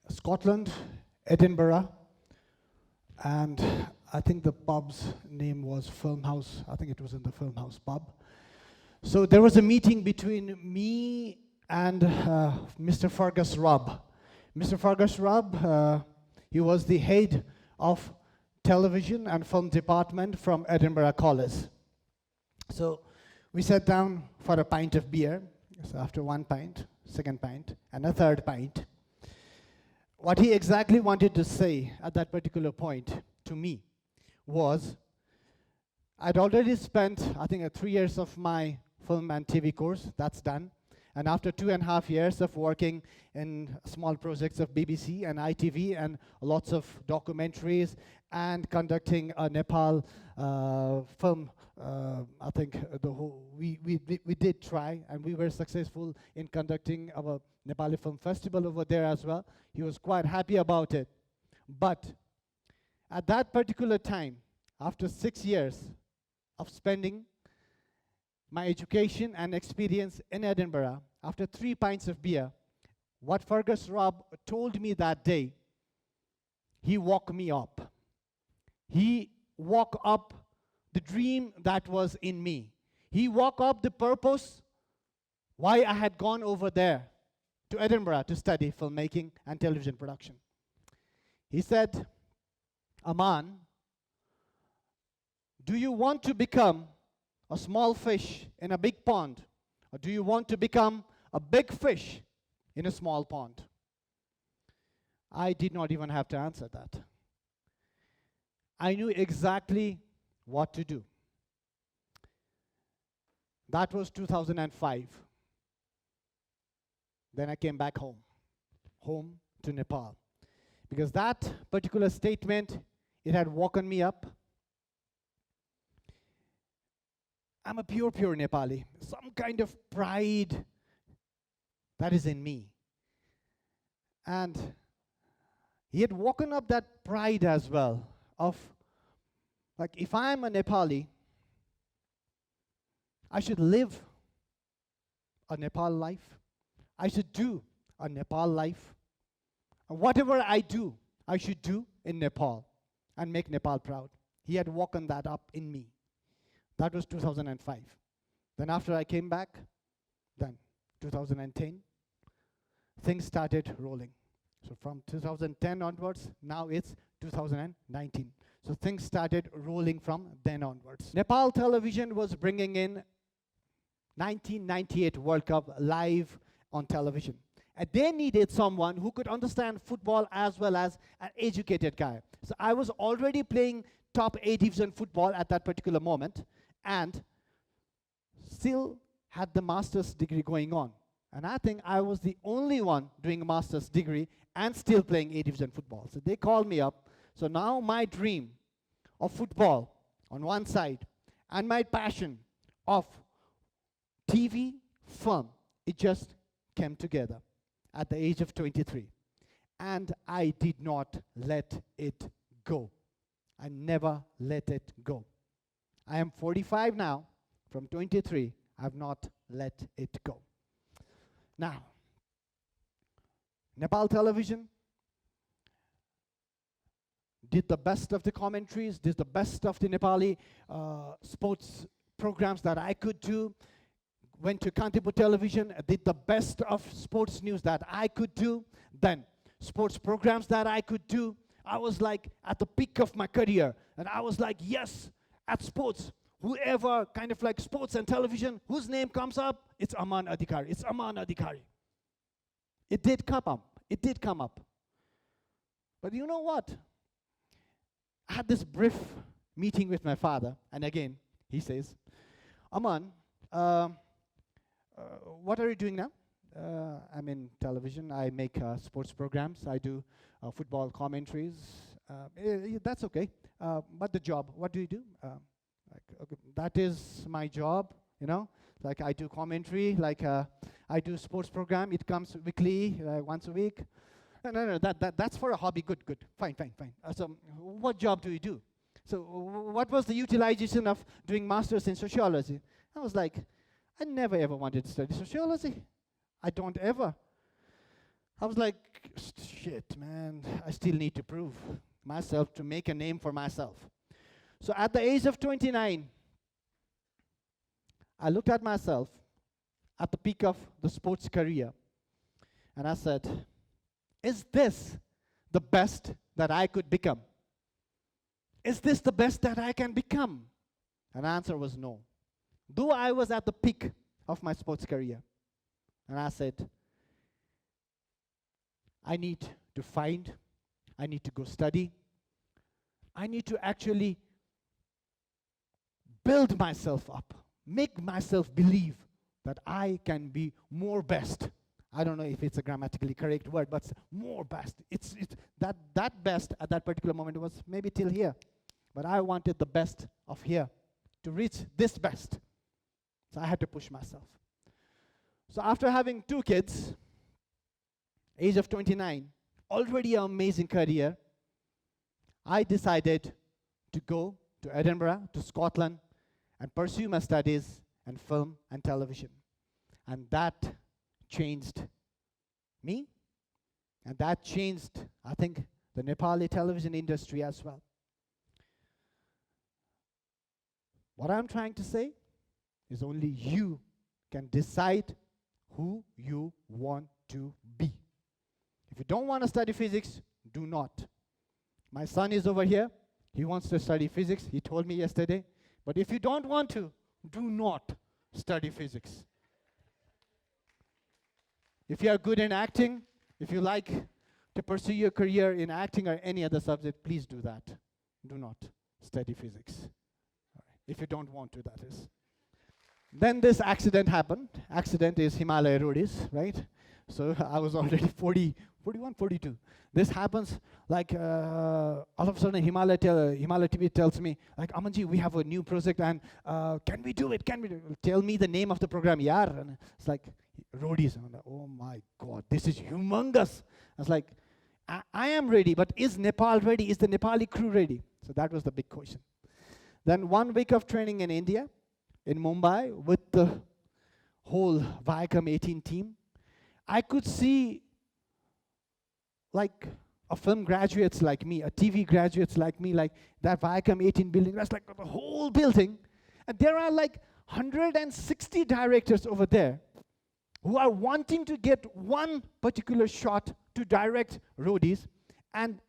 Scotland, Edinburgh, and I think the pub's name was Film House. I think it was in the Film House pub. So there was a meeting between me and Mr. Fergus Rubb. Mr. Fergus Rubb, he was the head of television and film department from Edinburgh College. So we sat down for a pint of beer. So after one pint, second pint, and a third pint, what he exactly wanted to say at that particular point to me was, I'd already spent, I think, 3 years of my film and TV course, that's done. And after 2.5 years of working in small projects of BBC and ITV and lots of documentaries and conducting a Nepal film, I think we did try, and we were successful in conducting our Nepali Film Festival over there as well. He was quite happy about it. But at that particular time, after 6 years of spending my education and experience in Edinburgh, after 3 pints of beer, what Fergus Rubb told me that day, he woke me up. He woke up the dream that was in me. He woke up the purpose why I had gone over there to Edinburgh to study filmmaking and television production. He said, Aman, do you want to become a small fish in a big pond, or do you want to become a big fish in a small pond? I did not even have to answer that. I knew exactly what to do. That was 2005. Then I came back home to Nepal. Because that particular statement, it had woken me up. I'm a pure Nepali. Some kind of pride that is in me. And he had woken up that pride as well of, like, if I'm a Nepali, I should live a Nepal life. I should do a Nepal life. And whatever I do, I should do in Nepal and make Nepal proud. He had woken that up in me. That was 2005. Then after I came back, then 2010, things started rolling. So from 2010 onwards, now it's 2019. So things started rolling from then onwards. Nepal television was bringing in 1998 World Cup live on television. And they needed someone who could understand football as well as an educated guy. So I was already playing top A division football at that particular moment, and still had the master's degree going on. And I think I was the only one doing a master's degree and still playing A division football. So they called me up. So now my dream of football on one side and my passion of TV, film, it just came together at the age of 23. And I did not let it go. I never let it go. I am 45 now. From 23, I have not let it go. Now, Nepal television did the best of the commentaries, did the best of the Nepali sports programs that I could do. Went to Kantipur television, did the best of sports news that I could do. Then sports programs that I could do. I was like at the peak of my career. And I was like, yes, at sports, whoever kind of like sports and television, whose name comes up, it's Aman Adhikary. It's Aman Adhikary. It did come up. It did come up. But you know what? I had this brief meeting with my father, and again, he says, Aman, what are you doing now? I'm in television. I make sports programs. I do football commentaries. That's okay. But the job, what do you do? Okay, that is my job, you know. Like I do commentary, like I do sports program. It comes weekly, once a week. No, that's for a hobby. Good. Fine. So what job do you do? So what was the utilization of doing masters in sociology? I was like, I never ever wanted to study sociology. I don't ever. I was like, shit, man, I still need to prove myself to make a name for myself. So at the age of 29, I looked at myself at the peak of the sports career, and I said, is this the best that I could become? Is this the best that I can become? And the answer was no. Though I was at the peak of my sports career, and I said, I need to find, I need to go study, I need to actually build myself up, make myself believe that I can be more best. I don't know if it's a grammatically correct word, but more best. It's that best at that particular moment was maybe till here. But I wanted the best of here to reach this best. So I had to push myself. So after having 2 kids, age of 29, already an amazing career, I decided to go to Edinburgh, to Scotland, and pursue my studies in film and television. And that changed me, and that changed, I think, the Nepali television industry as well. What I'm trying to say is only you can decide who you want to be. If you don't want to study physics, do not. My son is over here. He wants to study physics. He told me yesterday. But if you don't want to, do not study physics. If you are good in acting, if you like to pursue your career in acting or any other subject, please do that. Do not study physics. All right. If you don't want to, that is. Then this accident happened. Accident is Himalaya Roadies, right? So I was already 41, 42. This happens like all of a sudden Himalaya TV tells me, like, Amanji, we have a new project and can we do it? Can we do it? Tell me the name of the program, yaar. And it's like, Roadies. And I'm like, oh my God, this is humongous. I was like, I am ready, but is Nepal ready? Is the Nepali crew ready? So that was the big question. Then 1 week of training in India, in Mumbai, with the whole Viacom 18 team. I could see like a film graduates like me, a TV graduates like me, like that Viacom 18 building, that's like the whole building. And there are like 160 directors over there who are wanting to get one particular shot to direct Roadies. And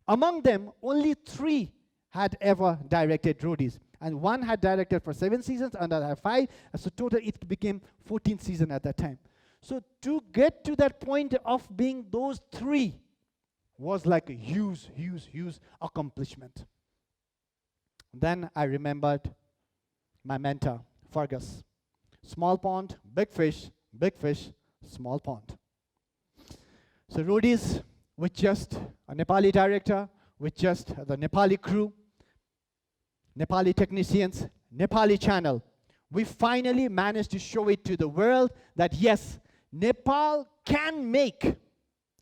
among them, only 3 had ever directed Roadies. And 1 had directed for 7 seasons, another had 5. So total it became 14 seasons at that time. So to get to that point of being those 3 was like a huge, huge, huge accomplishment. Then I remembered my mentor, Fergus. Small pond, big fish, small pond. So Roadies with just a Nepali director, with just the Nepali crew, Nepali technicians, Nepali channel. We finally managed to show it to the world that yes, Nepal can make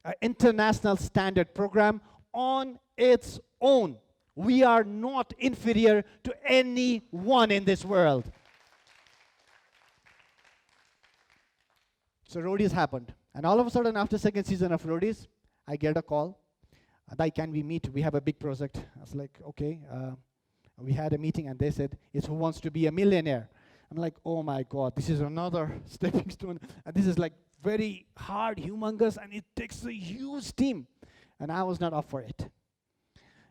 an international standard program on its own. We are not inferior to anyone in this world. So Roadies happened. And all of a sudden, after 2nd season of Roadies, I get a call. Dai, can we meet? We have a big project. I was like, okay. We had a meeting and they said, it's Who Wants to Be a Millionaire? I'm like, oh my God, this is another stepping stone. And this is like very hard, humongous, and it takes a huge team. And I was not up for it.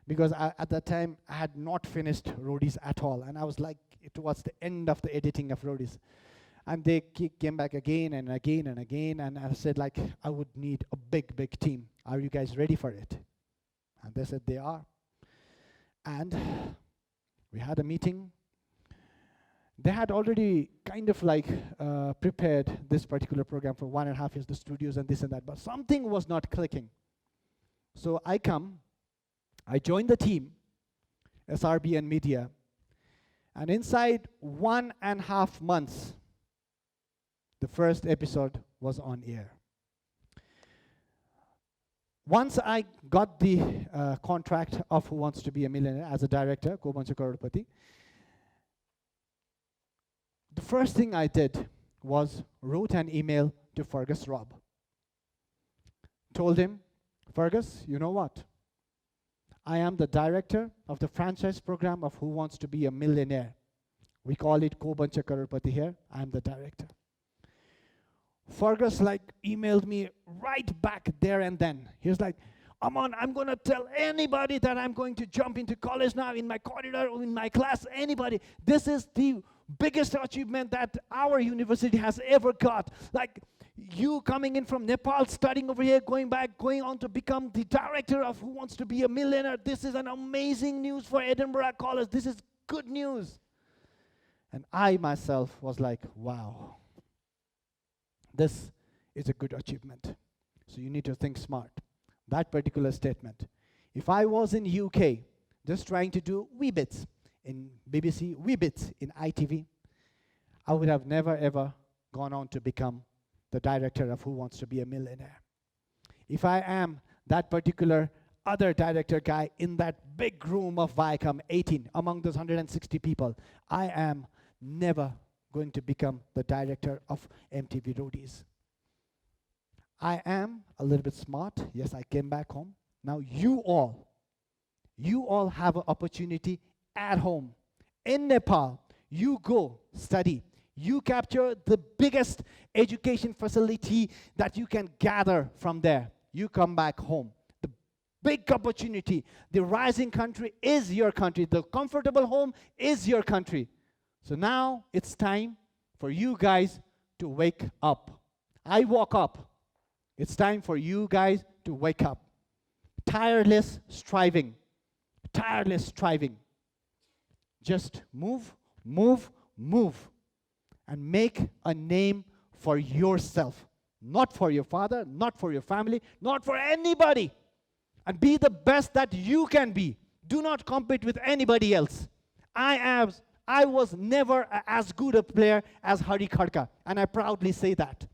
Because at that time, I had not finished Roadies at all. And I was like, towards the end of the editing of Roadies. And they came back again and again and again. And I said, like, I would need a big, big team. Are you guys ready for it? And they said they are. And we had a meeting. They had already kind of like prepared this particular program for 1.5 years, the studios and this and that, but something was not clicking. So I joined the team, SRB and media, and inside 1.5 months, the first episode was on air. Once I got the contract of Who Wants to Be a Millionaire as a director, Ko Banchha Crorepati, the first thing I did was wrote an email to Fergus Rob, told him, Fergus, you know what? I am the director of the franchise program of Who Wants to Be a Millionaire. We call it Ko Banchha Crorepati here. I am the director. Fergus emailed me right back there and then. He was like, Aman, I'm going to tell anybody that I'm going to jump into college now, in my corridor, or in my class, anybody. This is the biggest achievement that our university has ever got. You coming in from Nepal, studying over here, going back, going on to become the director of Who Wants to Be a Millionaire. This is an amazing news for Edinburgh College. This is good news. And I myself was like, wow, this is a good achievement. So you need to think smart. That particular statement. If I was in UK, just trying to do wee bits in BBC, wee bits in ITV, I would have never ever gone on to become the director of Who Wants to Be a Millionaire. If I am that particular other director guy in that big room of Viacom 18, among those 160 people, I am never going to become the director of MTV Roadies. I am a little bit smart. Yes, I came back home. Now you all have an opportunity at home. In Nepal, you go study. You capture the biggest education facility that you can gather from there. You come back home. The big opportunity, the rising country is your country. The comfortable home is your country. So now it's time for you guys to wake up. I woke up. It's time for you guys to wake up. Tireless striving. Tireless striving. Just move, move, move. And make a name for yourself. Not for your father, not for your family, not for anybody. And be the best that you can be. Do not compete with anybody else. I was never as good a player as Hari Khadka. And I proudly say that.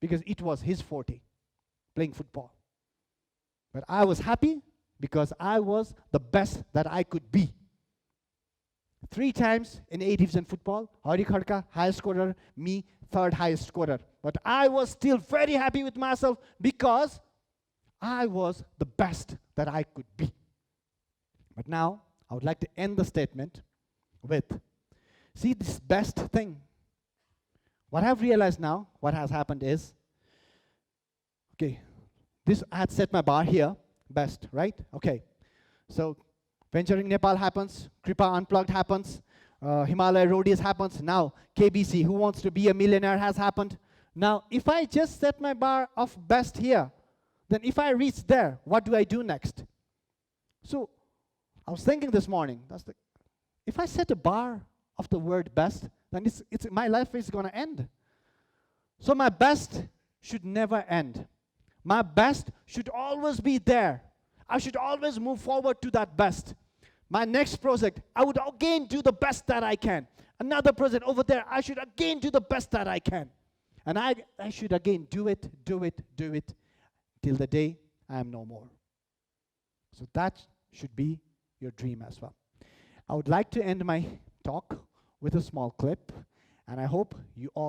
Because it was his forte, playing football. But I was happy because I was the best that I could be. 3 times in A division football, Hari Khadka, highest scorer, me, 3rd highest scorer. But I was still very happy with myself because I was the best that I could be. But now, I would like to end the statement with, see this best thing. What I've realized now, what has happened is, okay, I had set my bar here, best, right? Okay, so Venturing Nepal happens, Kripa Unplugged happens, Himalaya Roadies happens, now KBC, Who Wants to Be a Millionaire has happened. Now, if I just set my bar of best here, then if I reach there, what do I do next? So, I was thinking this morning, if I set a bar of the word best, then my life is going to end. So my best should never end. My best should always be there. I should always move forward to that best. My next project, I would again do the best that I can. Another project over there, I should again do the best that I can. And I should again do it, till the day I am no more. So that should be your dream as well. I would like to end my talk with a small clip, and I hope you all